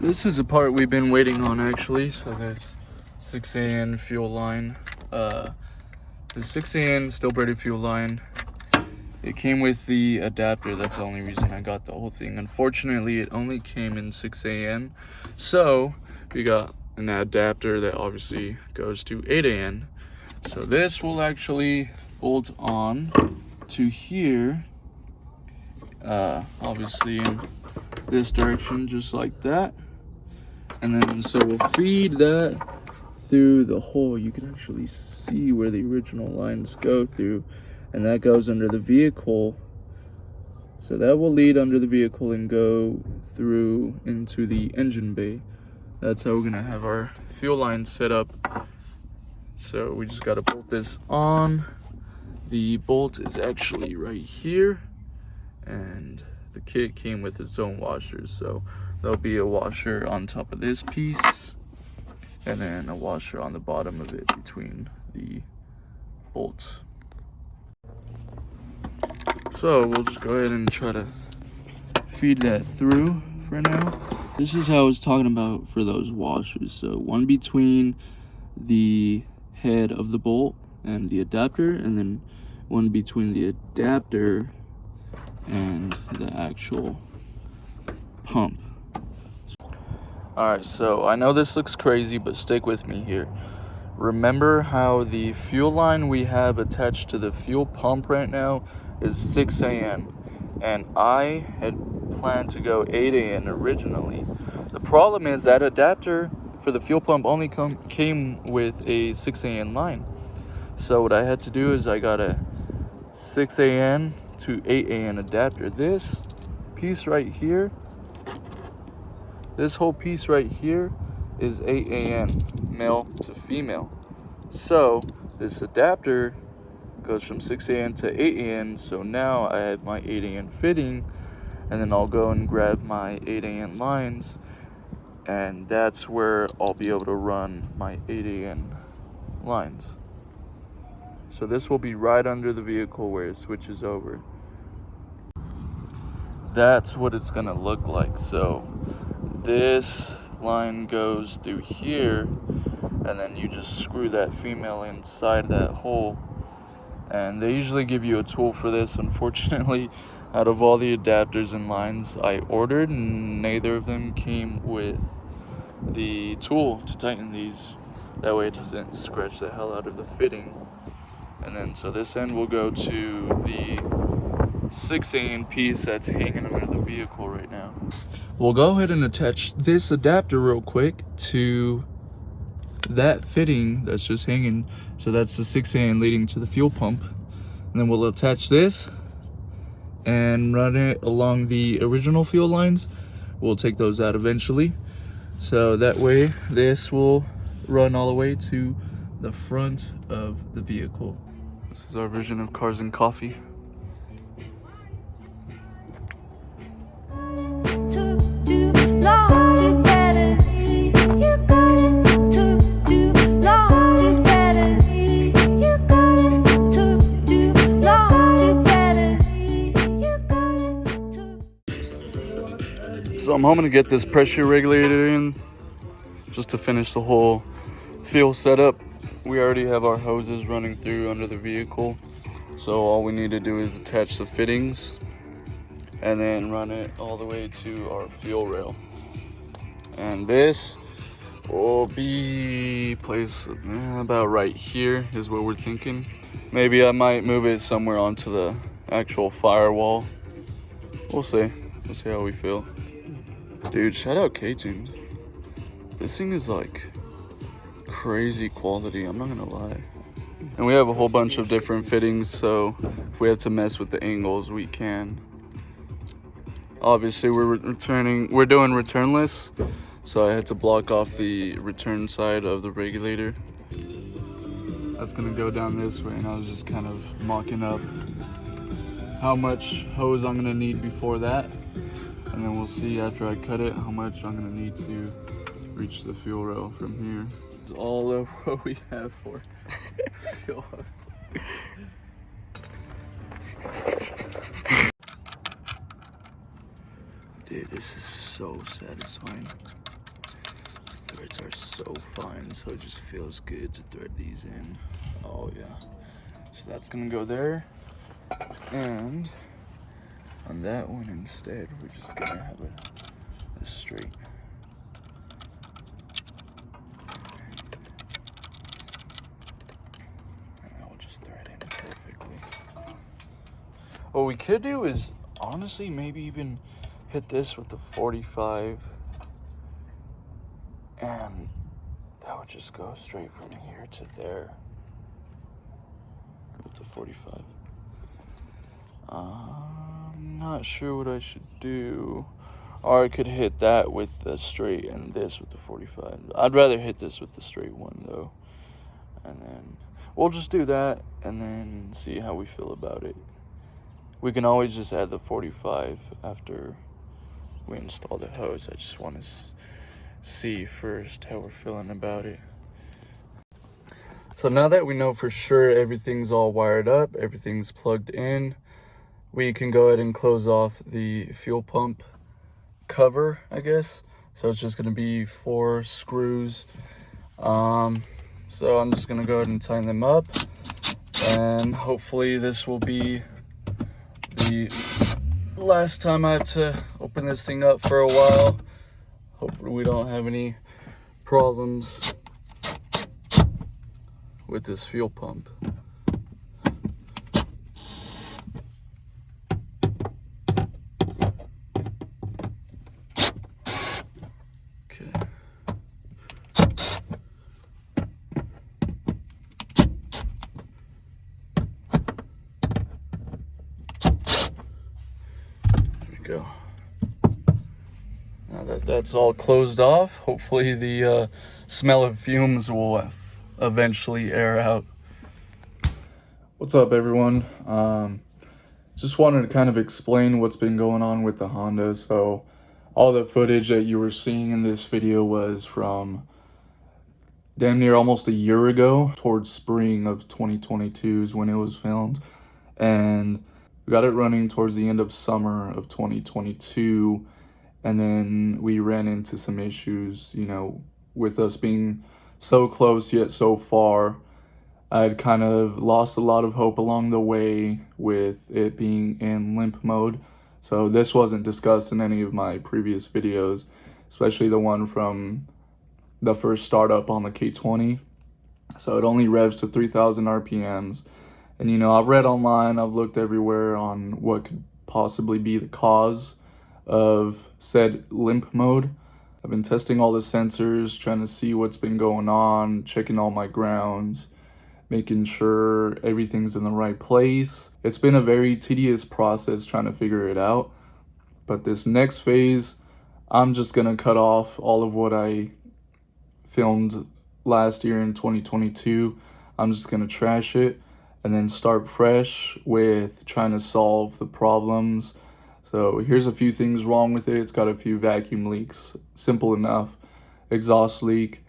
This is the part we've been waiting on actually. So this 6AN fuel line, the 6AN still braided fuel line. It came with the adapter. That's the only reason I got the whole thing. Unfortunately, it only came in 6AN. So we got an adapter that obviously goes to 8AN. So this will actually bolt on to here, obviously in this direction, just like that. And then so we'll feed that through the hole. You can actually see where the original lines go through, and that goes under the vehicle. So that will lead under the vehicle and go through into the engine bay. That's how we're gonna have our fuel line set up. So we just gotta bolt this on. The bolt is actually right here, and the kit came with its own washers. So there'll be a washer on top of this piece, and then a washer on the bottom of it between the bolts. So we'll just go ahead and try to feed that through for now. This is how I was talking about for those washers. So one between the head of the bolt and the adapter, and then one between the adapter and the actual pump. Alright, so I know this looks crazy, but stick with me here. Remember how the fuel line we have attached to the fuel pump right now is 6AN, and I had planned to go 8AN originally. The problem is that adapter for the fuel pump only came with a 6AN line. So what I had to do is I got a 6AN to 8AN adapter. This piece right here, this whole piece right here is 8AN, male to female. So this adapter goes from 6AN to 8AN. So now I have my 8AN fitting, and then I'll go and grab my 8AN lines, and that's where I'll be able to run my 8AN lines. So this will be right under the vehicle where it switches over. That's what it's gonna look like. So this line goes through here, and then you just screw that female inside that hole. And they usually give you a tool for this. Unfortunately, out of all the adapters and lines I ordered, neither of them came with the tool to tighten these. That way it doesn't scratch the hell out of the fitting. And then so this end will go to the 6AN piece that's hanging under the vehicle right now. We'll go ahead and attach this adapter real quick to that fitting that's just hanging. So that's the 6AN leading to the fuel pump. And then we'll attach this and run it along the original fuel lines. We'll take those out eventually. So that way this will run all the way to the front of the vehicle. This is our version of Cars and Coffee. So I'm hoping to get this pressure regulator in just to finish the whole fuel setup. We already have our hoses running through under the vehicle, so all we need to do is attach the fittings and then run it all the way to our fuel rail. And this will be placed about right here is what we're thinking. Maybe I might move it somewhere onto the actual firewall. We'll see how we feel. Dude, shout out K20. This thing is like crazy quality, I'm not gonna lie. And we have a whole bunch of different fittings, so if we have to mess with the angles, we can. Obviously we're doing returnless, so I had to block off the return side of the regulator. That's gonna go down this way, and I was just kind of mocking up how much hose I'm gonna need before that. And then we'll see after I cut it how much I'm gonna need to reach the fuel rail from here. It's all of what we have for fuel hose. Dude, this is so satisfying. threads are so fine, so it just feels good to thread these in. Oh yeah. So that's gonna go there. And on that one instead, we're just gonna have a straight. And that will just thread in perfectly. What we could do is honestly maybe even hit this with the 45, and that would just go straight from here to there with the 45. I'm not sure what I should do. Or I could hit that with the straight and this with the 45. I'd rather hit this with the straight one though. And then we'll just do that and then see how we feel about it. We can always just add the 45 after we install the hose. I just want to see first how we're feeling about it. So now that we know for sure everything's all wired up, everything's plugged in, we can go ahead and close off the fuel pump cover, I guess. So it's just gonna be 4 screws. So I'm just gonna go ahead and tighten them up, and hopefully this will be the last time I have to open this thing up for a while. Hopefully we don't have any problems with this fuel pump. Okay. There we go. Now that that's all closed off, hopefully the smell of fumes will eventually air out. What's up, everyone? Just wanted to kind of explain what's been going on with the Honda. So all the footage that you were seeing in this video was from damn near almost a year ago, towards spring of 2022 is when it was filmed. And we got it running towards the end of summer of 2022. And then we ran into some issues, you know, with us being so close yet so far. I had kind of lost a lot of hope along the way with it being in limp mode. So this wasn't discussed in any of my previous videos, especially the one from the first startup on the K20. So it only revs to 3,000 RPMs. And you know, I've read online, I've looked everywhere on what could possibly be the cause of said limp mode. I've been testing all the sensors, trying to see what's been going on, checking all my grounds, making sure everything's in the right place. It's been a very tedious process trying to figure it out. But this next phase, I'm just gonna cut off all of what I filmed last year in 2022. I'm just gonna trash it and then start fresh with trying to solve the problems. So here's a few things wrong with it. It's got a few vacuum leaks, simple enough. Exhaust leak,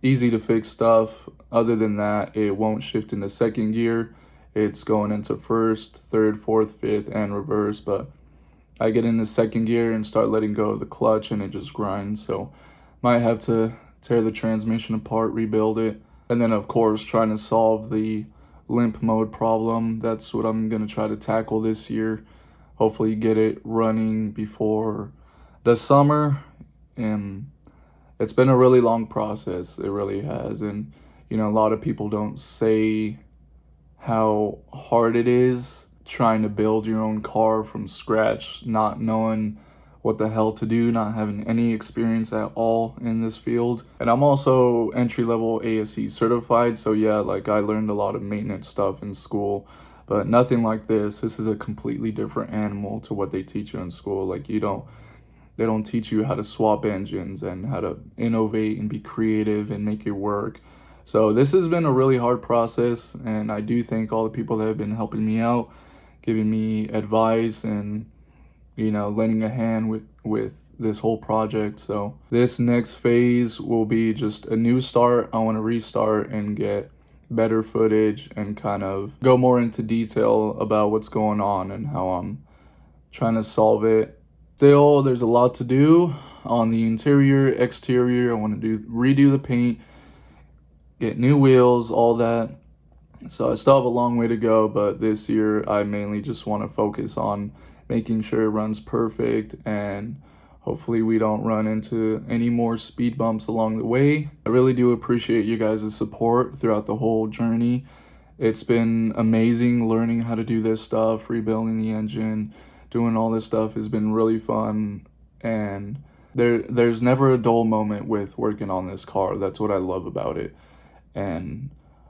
easy to fix stuff. Other than that, it won't shift into second gear. It's going into first, third, fourth, fifth, and reverse. But I get into second gear and start letting go of the clutch and it just grinds. So might have to tear the transmission apart, rebuild it. And then of course, trying to solve the limp mode problem. That's what I'm gonna try to tackle this year. Hopefully get it running before the summer. And it's been a really long process. It really has. And you know, a lot of people don't say how hard it is trying to build your own car from scratch, not knowing what the hell to do, not having any experience at all in this field. And I'm also entry-level ASE certified, so yeah, like I learned a lot of maintenance stuff in school, but nothing like this. This is a completely different animal to what they teach you in school. Like they don't teach you how to swap engines and how to innovate and be creative and make it work. So this has been a really hard process, and I do thank all the people that have been helping me out, giving me advice and, you know, lending a hand with this whole project. So this next phase will be just a new start. I want to restart and get better footage and kind of go more into detail about what's going on and how I'm trying to solve it. Still, there's a lot to do. on the interior, exterior. I want to redo the paint, get new wheels, all that. So I still have a long way to go, but this year I mainly just want to focus on making sure it runs perfect, and hopefully we don't run into any more speed bumps along the way. I really do appreciate you guys' support throughout the whole journey. It's been amazing learning how to do this stuff, rebuilding the engine, doing all this stuff has been really fun, and there's never a dull moment with working on this car. That's what I love about it. And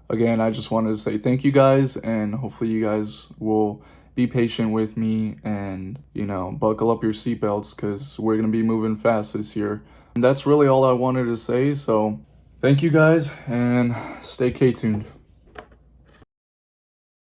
again, I just wanted to say thank you guys, and hopefully you guys will be patient with me and, you know, buckle up your seatbelts because we're going to be moving fast this year. And that's really all I wanted to say. So thank you guys, and stay K-tuned.